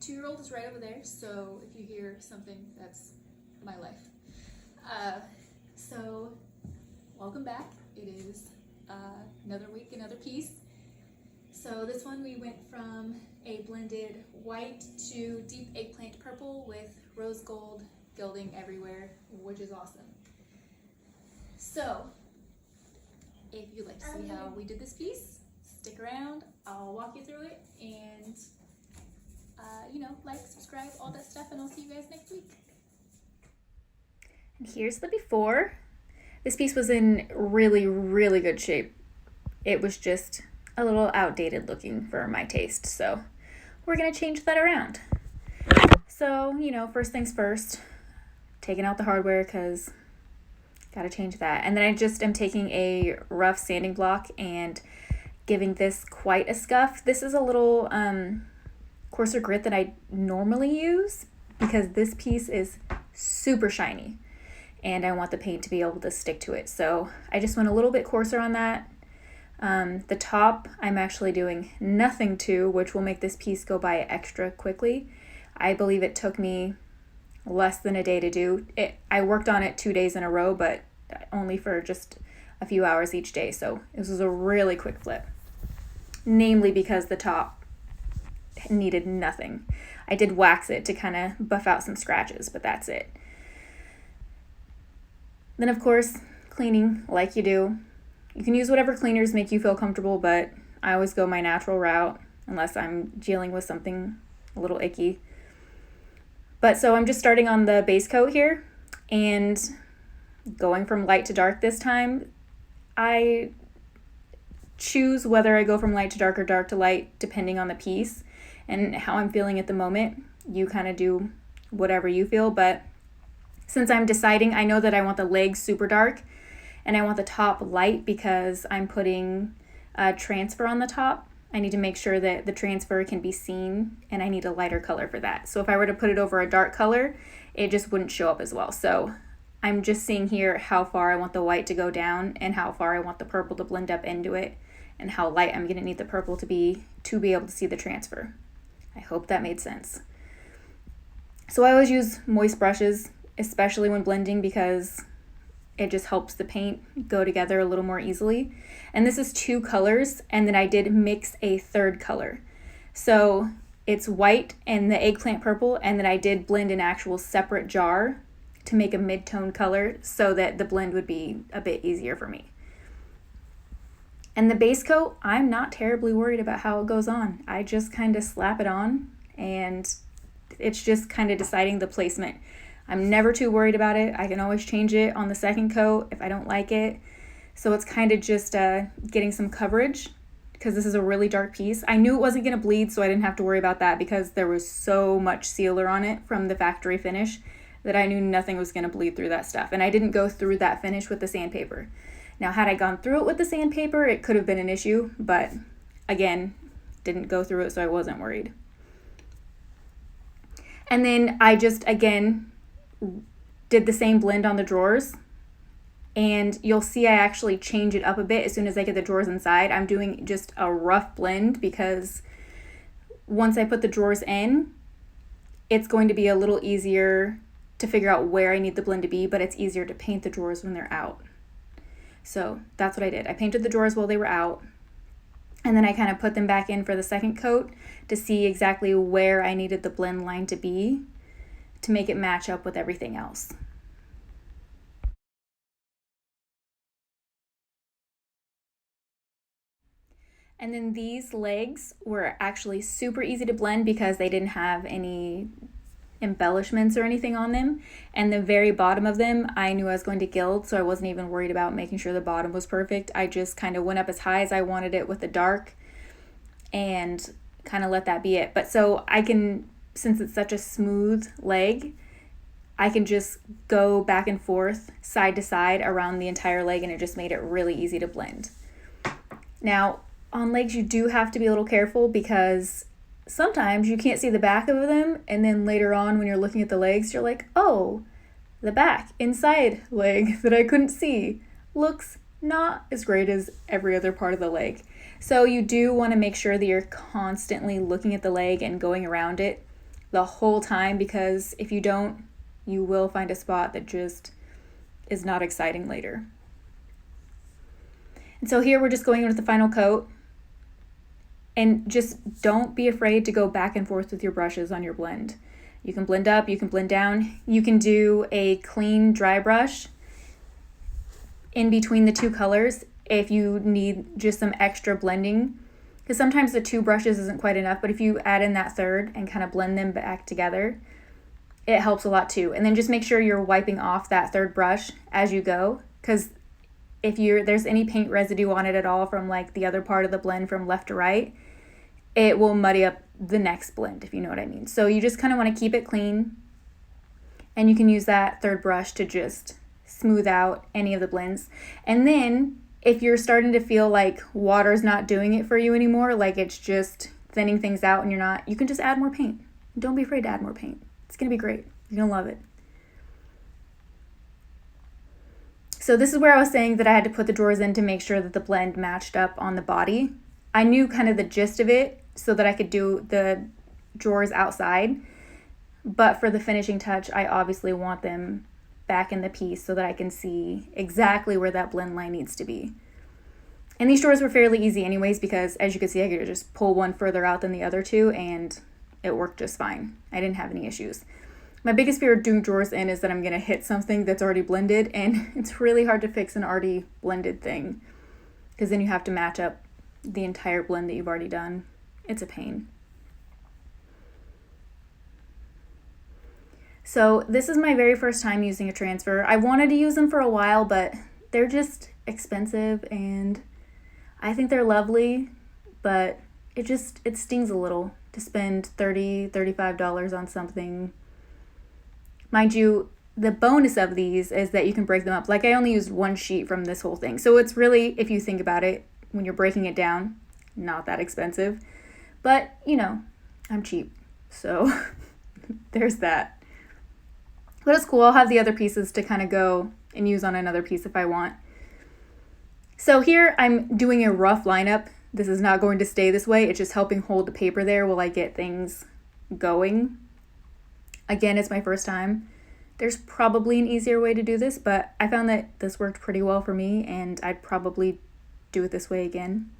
2-year-old is right over there, so if you hear something, that's my life. So welcome back. It is another week, another piece. So this one we went from a blended white to deep eggplant purple with rose gold gilding everywhere, which is awesome. So if you'd like to see how we did this piece, stick around. I'll walk you through it and like, subscribe, all that stuff, and I'll see you guys next week. And here's the before. This piece was in really, really good shape. It was just a little outdated looking for my taste, so we're gonna change that around. So, first things first, taking out the hardware because gotta change that. And then I just am taking a rough sanding block and giving this quite a scuff. This is a little coarser grit that I normally use because this piece is super shiny and I want the paint to be able to stick to it. So I just went a little bit coarser on that. The top I'm actually doing nothing to, which will make this piece go by extra quickly. I believe it took me less than a day to do it. I worked on it 2 days in a row, but only for just a few hours each day. So this was a really quick flip, namely because the top needed nothing. I did wax it to kind of buff out some scratches, but that's it. Then of course, cleaning like you do. You can use whatever cleaners make you feel comfortable, but I always go my natural route unless I'm dealing with something a little icky. But so I'm just starting on the base coat here and going from light to dark this time. I choose whether I go from light to dark or dark to light depending on the piece and how I'm feeling at the moment. You kind of do whatever you feel, but since I'm deciding, I know that I want the legs super dark and I want the top light because I'm putting a transfer on the top. I need to make sure that the transfer can be seen and I need a lighter color for that. So if I were to put it over a dark color, it just wouldn't show up as well. So I'm just seeing here how far I want the white to go down and how far I want the purple to blend up into it and how light I'm gonna need the purple to be able to see the transfer. I hope that made sense. So I always use moist brushes, especially when blending, because it just helps the paint go together a little more easily. And this is 2 colors, and then I did mix a third color. So it's white and the eggplant purple, and then I did blend an actual separate jar to make a mid-tone color so that the blend would be a bit easier for me. And the base coat, I'm not terribly worried about how it goes on. I just kind of slap it on, and it's just kind of deciding the placement. I'm never too worried about it. I can always change it on the second coat if I don't like it. So it's kind of just getting some coverage because this is a really dark piece. I knew it wasn't going to bleed, so I didn't have to worry about that because there was so much sealer on it from the factory finish that I knew nothing was going to bleed through that stuff. And I didn't go through that finish with the sandpaper. Now, had I gone through it with the sandpaper, it could have been an issue, but again, didn't go through it, so I wasn't worried. And then I just, again, did the same blend on the drawers, and you'll see I actually change it up a bit as soon as I get the drawers inside. I'm doing just a rough blend because once I put the drawers in, it's going to be a little easier to figure out where I need the blend to be, but it's easier to paint the drawers when they're out. So that's what I did. I painted the drawers while they were out, and then I kind of put them back in for the second coat to see exactly where I needed the blend line to be to make it match up with everything else. And then these legs were actually super easy to blend because they didn't have any embellishments or anything on them. And the very bottom of them, I knew I was going to gild, so I wasn't even worried about making sure the bottom was perfect. I just kind of went up as high as I wanted it with the dark and kind of let that be it. But so I can, since it's such a smooth leg, I can just go back and forth, side to side around the entire leg, and it just made it really easy to blend. Now, on legs, you do have to be a little careful because sometimes you can't see the back of them, and then later on when you're looking at the legs, you're like, oh, the back inside leg that I couldn't see looks not as great as every other part of the leg. So you do want to make sure that you're constantly looking at the leg and going around it the whole time, because if you don't, you will find a spot that just is not exciting later. And so here we're just going in with the final coat. And just don't be afraid to go back and forth with your brushes on your blend. You can blend up, you can blend down. You can do a clean dry brush in between the two colors if you need just some extra blending. Because sometimes the two brushes isn't quite enough, but if you add in that third and kind of blend them back together, it helps a lot too. And then just make sure you're wiping off that third brush as you go, because if there's any paint residue on it at all from like the other part of the blend from left to right, it will muddy up the next blend, if you know what I mean. So you just kind of want to keep it clean, and you can use that third brush to just smooth out any of the blends. And then if you're starting to feel like water's not doing it for you anymore, like it's just thinning things out and you can just add more paint. Don't be afraid to add more paint. It's going to be great. You're going to love it. So this is where I was saying that I had to put the drawers in to make sure that the blend matched up on the body. I knew kind of the gist of it so that I could do the drawers outside. But for the finishing touch, I obviously want them back in the piece so that I can see exactly where that blend line needs to be. And these drawers were fairly easy anyways, because as you can see, I could just pull one further out than the other two and it worked just fine. I didn't have any issues. My biggest fear of doing drawers in is that I'm going to hit something that's already blended, and it's really hard to fix an already blended thing because then you have to match up the entire blend that you've already done. It's a pain. So this is my very first time using a transfer. I wanted to use them for a while, but they're just expensive, and I think they're lovely, but it stings a little to spend $30, $35 on something. Mind you, the bonus of these is that you can break them up. Like I only used one sheet from this whole thing. So it's really, if you think about it, when you're breaking it down, not that expensive. But, I'm cheap. So there's that. But it's cool. I'll have the other pieces to kind of go and use on another piece if I want. So here I'm doing a rough lineup. This is not going to stay this way. It's just helping hold the paper there while I get things going. Again, it's my first time. There's probably an easier way to do this, but I found that this worked pretty well for me, and I'd probably do it this way again.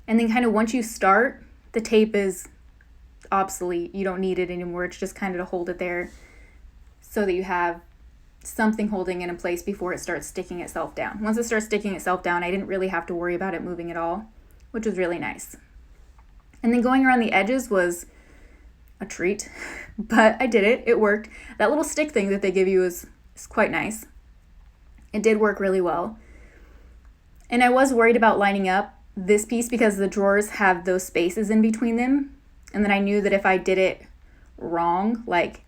And then kind of once you start, the tape is obsolete. You don't need it anymore. It's just kind of to hold it there so that you have something holding it in place before it starts sticking itself down. Once it starts sticking itself down, I didn't really have to worry about it moving at all, which was really nice. And then going around the edges was a treat, but I did it. It worked. That little stick thing that they give you is quite nice. It did work really well. And I was worried about lining up this piece because the drawers have those spaces in between them. And then I knew that if I did it wrong, like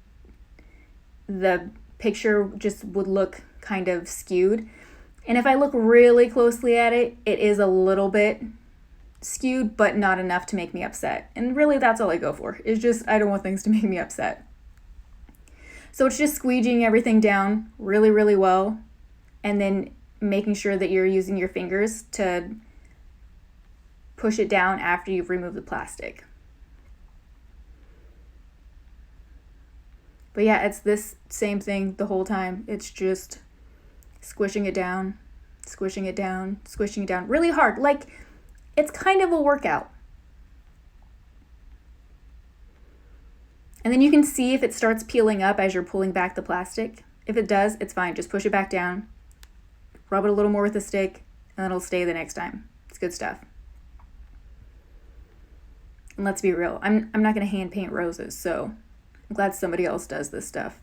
the picture just would look kind of skewed. And if I look really closely at it, it is a little bit skewed, but not enough to make me upset. And really that's all I go for. It's just, I don't want things to make me upset. So it's just squeegeeing everything down really, really well. And then making sure that you're using your fingers to push it down after you've removed the plastic. But yeah, it's this same thing the whole time. It's just squishing it down, squishing it down, squishing it down. Really hard. Like, it's kind of a workout. And then you can see if it starts peeling up as you're pulling back the plastic. If it does, it's fine. Just push it back down. Rub it a little more with a stick, and it'll stay the next time. It's good stuff. And let's be real, I'm not going to hand paint roses, so I'm glad somebody else does this stuff.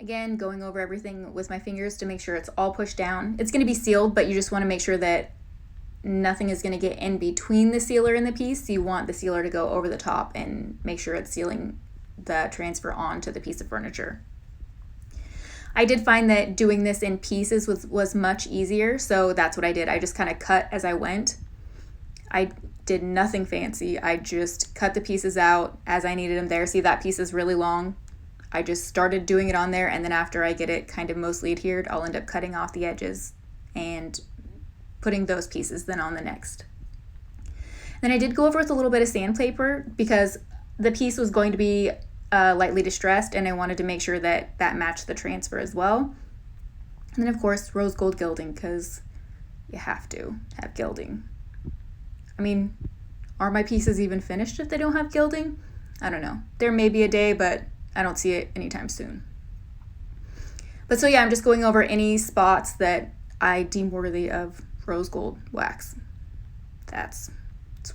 Again, going over everything with my fingers to make sure it's all pushed down. It's going to be sealed, but you just want to make sure that nothing is going to get in between the sealer and the piece. So you want the sealer to go over the top and make sure it's sealing the transfer onto the piece of furniture. I did find that doing this in pieces was much easier, so that's what I did. I just kind of cut as I went. I did nothing fancy. I just cut the pieces out as I needed them there. See, that piece is really long. I just started doing it on there, and then after I get it kind of mostly adhered, I'll end up cutting off the edges and putting those pieces then on the next. Then I did go over with a little bit of sandpaper because the piece was going to be lightly distressed, and I wanted to make sure that that matched the transfer as well. And then of course rose gold gilding, because you have to have gilding. I mean, are my pieces even finished if they don't have gilding? I don't know. There may be a day, but I don't see it anytime soon. But so yeah, I'm just going over any spots that I deem worthy of rose gold wax. That's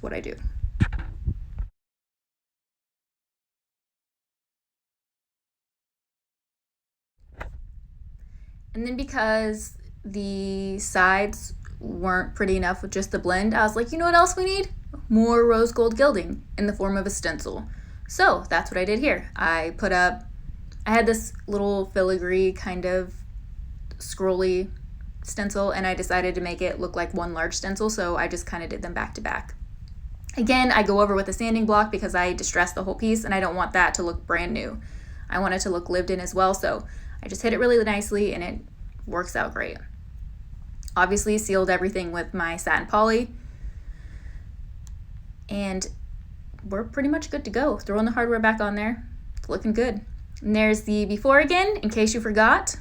what I do. And then because the sides weren't pretty enough with just the blend, I was like, you know what else we need? More rose gold gilding in the form of a stencil. So that's what I did here. I had this little filigree kind of scrolly stencil, and I decided to make it look like one large stencil, so I just kind of did them back to back. Again, I go over with a sanding block because I distressed the whole piece and I don't want that to look brand new. I want it to look lived in as well, so I just hit it really nicely and it works out great. Obviously sealed everything with my satin poly, and we're pretty much good to go. Throwing the hardware back on there. It's looking good. And there's the before again, in case you forgot.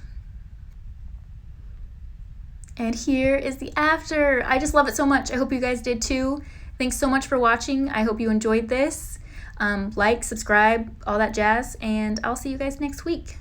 And here is the after. I just love it so much. I hope you guys did too. Thanks so much for watching. I hope you enjoyed this. Like, subscribe, all that jazz, and I'll see you guys next week.